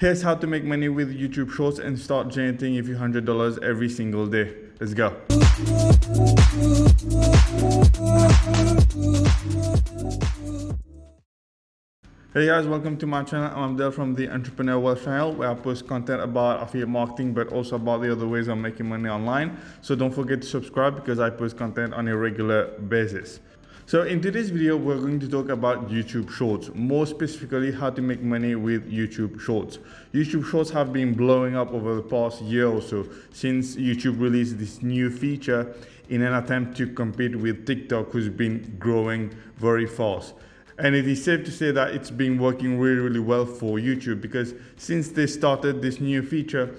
Here's how to make money with YouTube Shorts and start generating a few $100 every single day. Let's go. Hey guys, welcome to my channel. I'm Abdel from the Entrepreneur Wealth channel, where I post content about affiliate marketing, but also about the other ways of making money online. So don't forget to subscribe because I post content on a regular basis. So in today's video, we're going to talk about YouTube Shorts, more specifically how to make money with YouTube Shorts. YouTube Shorts have been blowing up over the past year or so since YouTube released this new feature in an attempt to compete with TikTok, who's been growing very fast. And it is safe to say that it's been working really well for YouTube, because since they started this new feature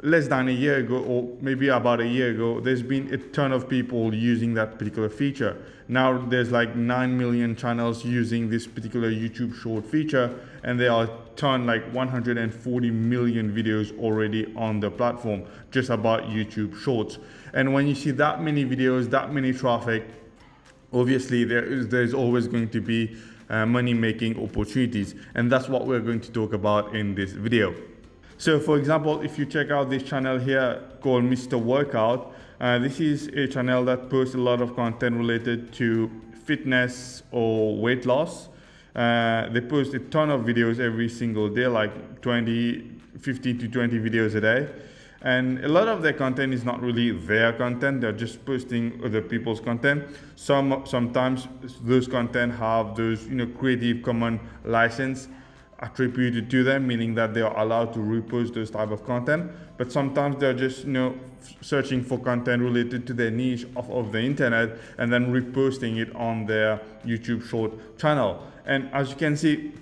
less than a year ago, or maybe about a year ago, there's been a ton of people using that particular feature. Now there's like 9 million channels using this particular YouTube short feature, and there are a ton, like 140 million videos already on the platform just about YouTube Shorts. And when you see that many videos, that many traffic, obviously there's always going to be money-making opportunities, and that's what we're going to talk about in this video. So for example, if you check out this channel here called Mr. Workout, this is a channel that posts a lot of content related to fitness or weight loss. They post a ton of videos every single day, like 15 to 20 videos a day. And a lot of their content is not really their content, they're just posting other people's content. Sometimes those content have those Creative Commons license attributed to them, meaning that they are allowed to repost those type of content. But sometimes they're just searching for content related to their niche of the internet and then reposting it on their YouTube short channel. And as you can see,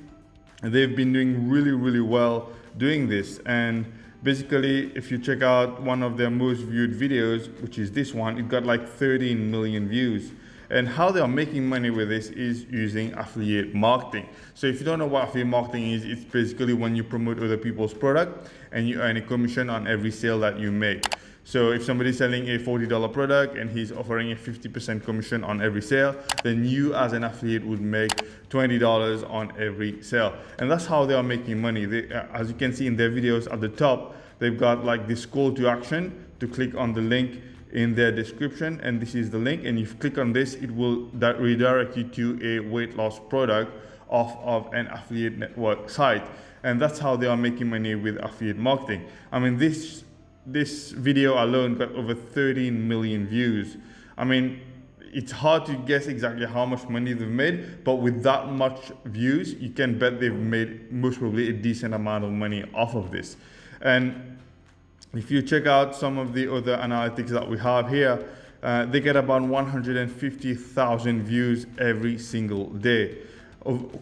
they've been doing really well doing this. And basically, if you check out one of their most viewed videos, which is this one, it got like 13 million views. And how they are making money with this is using affiliate marketing. So if you don't know what affiliate marketing is, it's basically when you promote other people's product and you earn a commission on every sale that you make. So if somebody's selling a $40 product and he's offering a 50% commission on every sale, then you as an affiliate would make $20 on every sale. And that's how they are making money. As you can see in their videos at the top, they've got like this call to action to click on the link in their description, and this is the link, and if you click on this, it will redirect you to a weight loss product off of an affiliate network site. And that's how they are making money with affiliate marketing. I mean, this video alone got over 13 million views. I mean, it's hard to guess exactly how much money they've made, but with that much views, you can bet they've made most probably a decent amount of money off of this. And if you check out some of the other analytics that we have here, they get about 150,000 views every single day,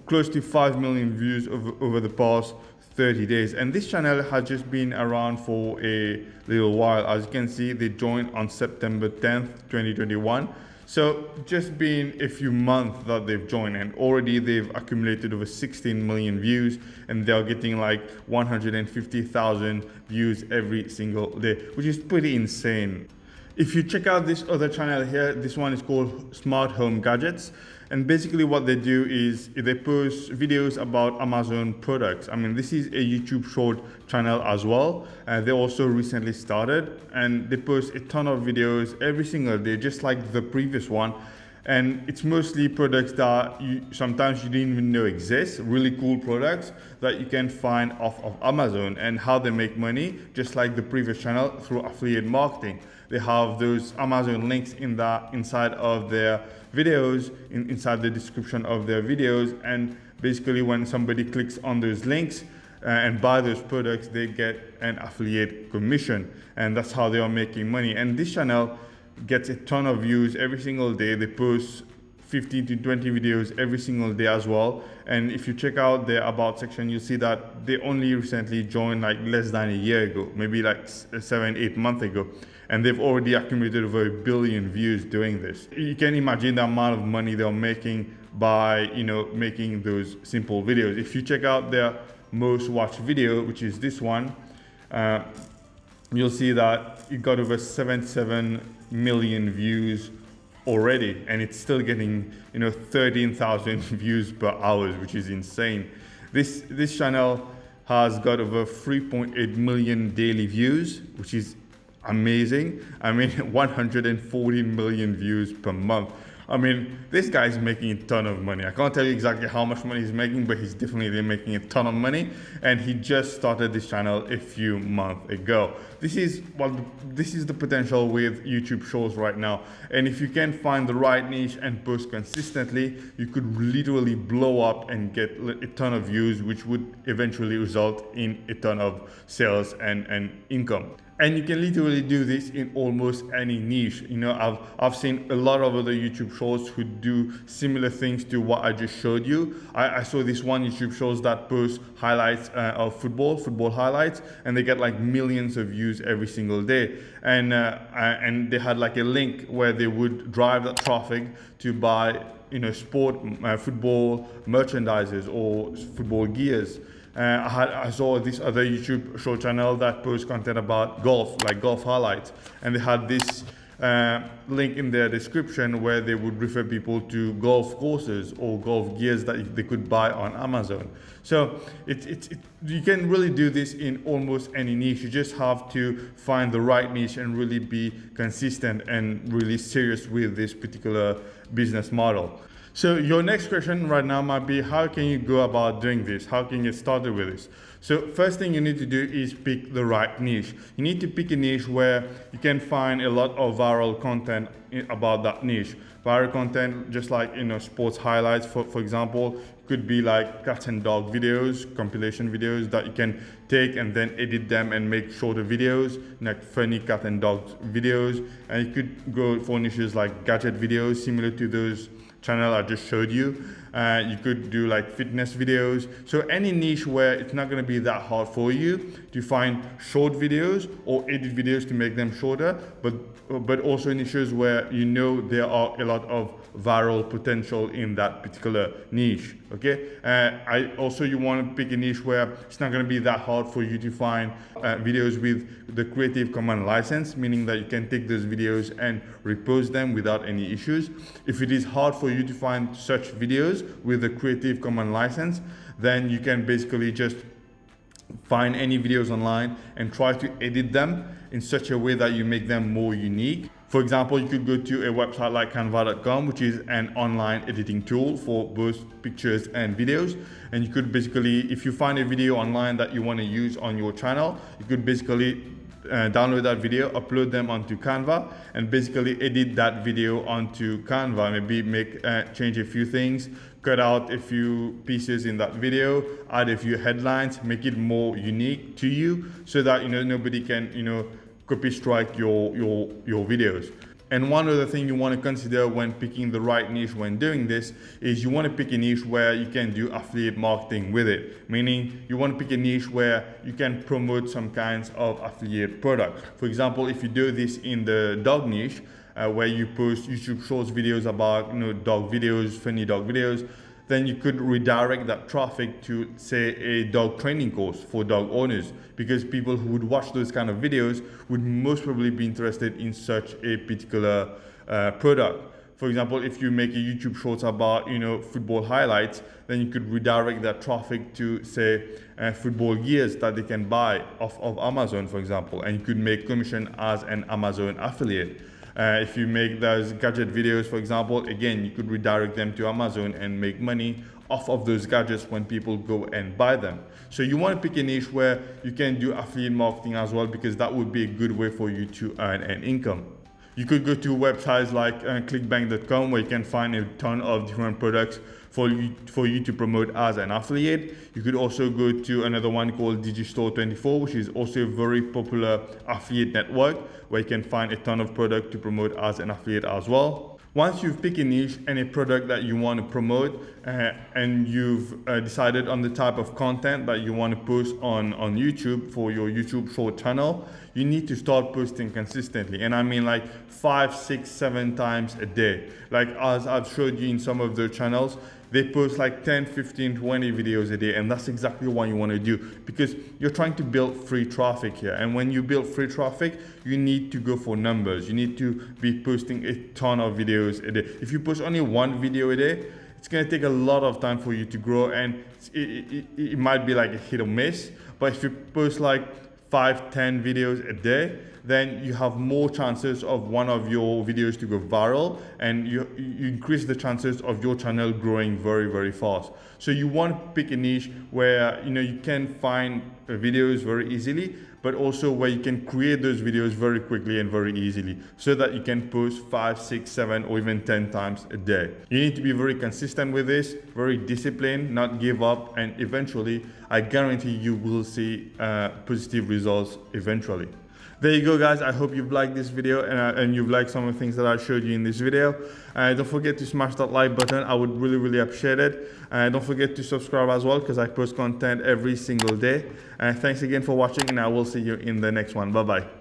close to 5 million views over the past 30 days. And this channel has just been around for a little while. As you can see, they joined on September 10th, 2021. So just been a few months that they've joined, and already they've accumulated over 16 million views, and they're getting like 150,000 views every single day, which is pretty insane. If you check out this other channel here, this one is called Smart Home Gadgets. And basically what they do is they post videos about Amazon products. I mean, this is a YouTube short channel as well. They also recently started, and they post a ton of videos every single day, just like the previous one. And it's mostly products that sometimes you didn't even know exist, really cool products that you can find off of Amazon, and how they make money, just like the previous channel, through affiliate marketing. They have those Amazon links inside of their videos, inside the description of their videos, and basically when somebody clicks on those links and buy those products, they get an affiliate commission, and that's how they are making money. And this channel gets a ton of views every single day. They post 15 to 20 videos every single day as well. And if you check out their about section, you'll see that they only recently joined like less than a year ago, maybe like 7-8 months ago. And they've already accumulated over 1 billion views doing this. You can imagine the amount of money they're making by making those simple videos. If you check out their most watched video, which is this one, you'll see that it got over 77 million views already, and it's still getting 13,000 views per hour, which is insane. This channel has got over 3.8 million daily views, which is amazing. I mean, 114 million views per month. I mean, this guy's making a ton of money. I can't tell you exactly how much money he's making, but he's definitely making a ton of money. And he just started this channel a few months ago. This is the potential with YouTube Shorts right now. And if you can find the right niche and post consistently, you could literally blow up and get a ton of views, which would eventually result in a ton of sales and income. And you can literally do this in almost any niche. You know, I've seen a lot of other YouTube Shorts who do similar things to what I just showed you. I saw this one YouTube Shorts that posts highlights of football highlights, and they get like millions of views every single day. And they had like a link where they would drive that traffic to buy, you know, football merchandises or football gears. I saw this other YouTube show channel that posts content about golf, like golf highlights, and they had this link in their description where they would refer people to golf courses or golf gears that they could buy on Amazon. So you can really do this in almost any niche. You just have to find the right niche and really be consistent and really serious with this particular business model. So your next question right now might be, how can you go about doing this? How can you get started with this? So first thing you need to do is pick the right niche. You need to pick a niche where you can find a lot of viral content about that niche. Viral content, just like, you know, sports highlights, for example, could be like cat and dog videos, compilation videos that you can take and then edit them and make shorter videos, like funny cat and dog videos. And you could go for niches like gadget videos, similar to those channel I just showed you. You could do like fitness videos. So any niche where it's not going to be that hard for you to find short videos or edit videos to make them shorter, but also niches where you know there are a lot of viral potential in that particular niche. Okay. You want to pick a niche where it's not going to be that hard for you to find videos with the Creative Commons license, meaning that you can take those videos and repost them without any issues. If it is hard for you to find such videos with the Creative Commons license, then you can basically just find any videos online and try to edit them in such a way that you make them more unique. For example, you could go to a website like canva.com, which is an online editing tool for both pictures and videos. And you could basically, if you find a video online that you want to use on your channel, you could basically download that video, upload them onto Canva, and basically edit that video onto Canva. Maybe change a few things, cut out a few pieces in that video, add a few headlines, make it more unique to you, so that, you know, nobody can, you know, copy strike your videos. And one other thing you want to consider when picking the right niche when doing this is you want to pick a niche where you can do affiliate marketing with it. Meaning you want to pick a niche where you can promote some kinds of affiliate products. For example, if you do this in the dog niche, where you post YouTube Shorts videos about, you know, dog videos, funny dog videos, then you could redirect that traffic to, say, a dog training course for dog owners, because people who would watch those kind of videos would most probably be interested in such a particular product. For example, if you make a YouTube Shorts about, you know, football highlights, then you could redirect that traffic to, say, football gears that they can buy off of Amazon, for example, and you could make commission as an Amazon affiliate. If you make those gadget videos, for example, again, you could redirect them to Amazon and make money off of those gadgets when people go and buy them. So you want to pick a niche where you can do affiliate marketing as well, because that would be a good way for you to earn an income. You could go to websites like clickbank.com, where you can find a ton of different products for you to promote as an affiliate. You could also go to another one called Digistore24, which is also a very popular affiliate network, where you can find a ton of product to promote as an affiliate as well. Once you've picked a niche and a product that you want to promote, and you've decided on the type of content that you want to post on YouTube for your YouTube short channel, you need to start posting consistently. And I mean like 5, 6, 7 times a day. Like as I've showed you in some of their channels, they post like 10, 15, 20 videos a day. And that's exactly what you want to do, because you're trying to build free traffic here. And when you build free traffic, you need to go for numbers. You need to be posting a ton of videos a day. If you post only one video a day, it's going to take a lot of time for you to grow, and it might be like a hit or miss. But if you post like 5-10 videos a day, then you have more chances of one of your videos to go viral, and you increase the chances of your channel growing very, very fast. So you want to pick a niche where you can find videos very easily, but also where you can create those videos very quickly and very easily, so that you can post 5, 6, 7, or even 10 times a day. You need to be very consistent with this, very disciplined, not give up, and eventually, I guarantee you will see positive results eventually. There you go, guys. I hope you've liked this video and you've liked some of the things that I showed you in this video. Don't forget to smash that like button. I would really, really appreciate it. Don't forget to subscribe as well, because I post content every single day. Thanks again for watching, and I will see you in the next one. Bye-bye.